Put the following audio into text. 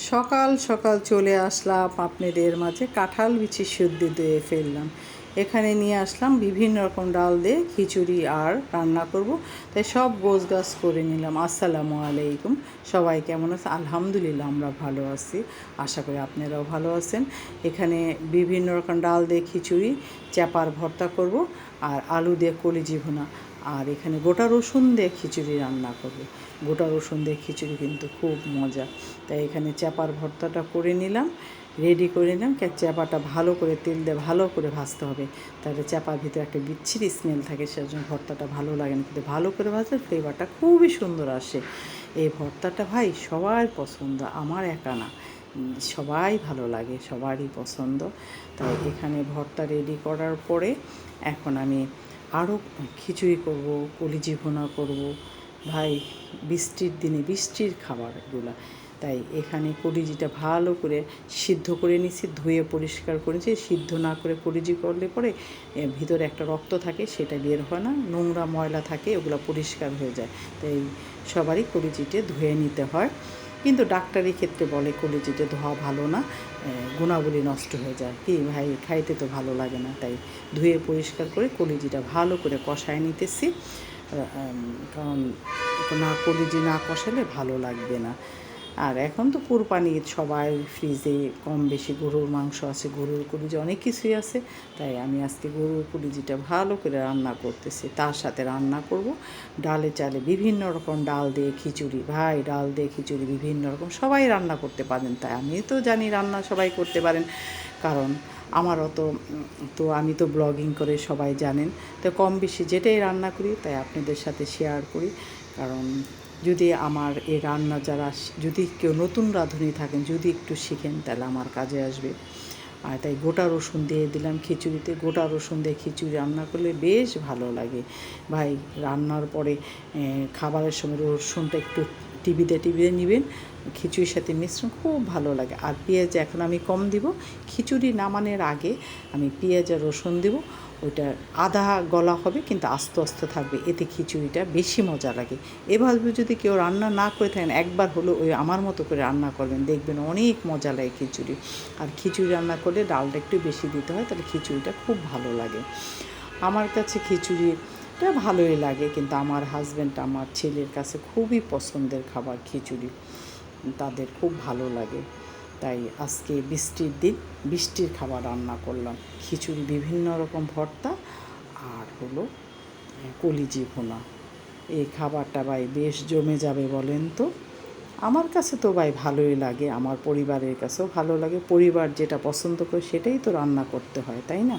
সকাল সকাল চলে আসলাম আপনাদের মাঝে কাঁঠাল বিচি সিদ্ধ দিয়ে ফেললাম। এখানে নিয়ে আসলাম বিভিন্ন রকম ডাল দিয়ে খিচুড়ি আর রান্না করব, তাই সব গোছগাছ করে নিলাম। আসসালামু আলাইকুম, সবাই কেমন আছে? আলহামদুলিল্লাহ আমরা ভালো আছি, আশা করি আপনারাও ভালো আছেন। এখানে বিভিন্ন রকম ডাল দিয়ে খিচুড়ি, চাপার ভর্তা করব আর আলু দিয়ে কলিজি ভুনা, আর এখানে গোটা রসুন দিয়ে খিচুড়ি রান্না করব। গোটা রসুন দিয়ে খিচুড়ি কিন্তু খুব মজা, তাই এখানে চাপার ভর্তাটা করে নিলাম, রেডি করে নিলাম। চাপাটা ভালো করে তেল দিয়ে ভালো করে ভাজতে হবে, তাহলে চাপার ভিতরে একটা বিচ্ছিরি স্মেল থাকে, সেজন্য ভর্তাটা ভালো লাগে না, কিন্তু ভালো করে ভাজলে ফ্লেভারটা খুবই সুন্দর আসে। এই ভর্তাটা ভাই সবার পছন্দ, আমার একা না, সবাই ভালো লাগে, সবারই পছন্দ। তাই এখানে ভর্তা রেডি করার পরে এখন আমি আরও খিচুড়ি করব, কলিজি ভুনা করব। ভাই বৃষ্টির দিনে বৃষ্টির খাবার এগুলো, তাই এখানে কলিজিটা ভালো করে সিদ্ধ করে নিচ্ছি, ধুয়ে পরিষ্কার করেছি। সিদ্ধ না করে কলিজি করলে পরে ভিতরে একটা রক্ত থাকে, সেটা বের হয় না, নোংরা ময়লা থাকে, ওগুলো পরিষ্কার হয়ে যায়। তাই সবারই কলিজিটা ধুয়ে নিতে হয়, কিন্তু ডাক্তারি ক্ষেত্রে বলে কলিজিটা ধোয়া ভালো না, গুণাবলী নষ্ট হয়ে যায়। কি ভাই, খাইতে তো ভালো লাগে না, তাই ধুয়ে পরিষ্কার করে কলিজিটা ভালো করে কষায় নিতেছি, কারণ না কলিজি না কষালে ভালো লাগবে না। আর এখন তো কুরবানি, সবাই ফ্রিজে কম বেশি গরুর মাংস আছে, গরুর কলিজি অনেক কিছুই আছে, তাই আমি আজকে গরুর কলিজিটা ভালো করে রান্না করতেছি। তার সাথে রান্না করব ডালে চালে বিভিন্ন রকম ডাল দিয়ে খিচুড়ি। ভাই ডাল দিয়ে খিচুড়ি বিভিন্ন রকম সবাই রান্না করতে পারেন, তাই আমি তো জানি রান্না সবাই করতে পারেন, কারণ আমারও তো আমি তো ব্লগিং করে সবাই জানেন, তো কম বেশি যেটাই রান্না করি তাই আপনাদের সাথে শেয়ার করি। কারণ যদি আমার এই রান্না যারা, যদি কেউ নতুন রাঁধুনি থাকেন, যদি একটু শিখেন তাহলে আমার কাজে আসবে। আর তাই গোটা রসুন দিয়ে দিলাম খিচুড়িতে। গোটা রসুন দিয়ে খিচুড়ি রান্না করলে বেশ ভালো লাগে ভাই। রান্নার পরে খাবারের সময় রসুনটা একটু টিভিতে নেবেন, খিচুড়ির সাথে মিশ্রণ খুব ভালো লাগে। আর পেঁয়াজ এখন আমি কম দিব, খিচুড়ি নামানোর আগে আমি পেঁয়াজ আর রসুন দেব, ওইটা আধা গলা হবে কিন্তু আস্তে আস্তে থাকবে, এতে খিচুড়িটা বেশি মজা লাগে। এভাবে যদি কেউ রান্না না করে থাকেন, একবার হলো ওই আমার মতো করে রান্না করবেন, দেখবেন অনেক মজা লাগে খিচুড়ি। আর খিচুড়ি রান্না করলে ডালটা একটু বেশি দিতে হয়, তাহলে খিচুড়িটা খুব ভালো লাগে। আমার কাছে খিচুড়িটা ভালোই লাগে, কিন্তু আমার হাজব্যান্ড, আমার ছেলের কাছে খুবই পছন্দের খাবার খিচুড়ি, তাদের খুব ভালো লাগে। তাই আজকে বৃষ্টির দিন বৃষ্টির খাবার রান্না করলাম, খিচুড়ি, বিভিন্ন রকম ভর্তা আর হলো কলিজি ভুনা। এই খাবারটা ভাই বেশ জমে যাবে বলেন তো। আমার কাছে তো ভাই ভালোই লাগে, আমার পরিবারের কাছেও ভালো লাগে। পরিবার যেটা পছন্দ করে সেটাই তো রান্না করতে হয়, তাই না?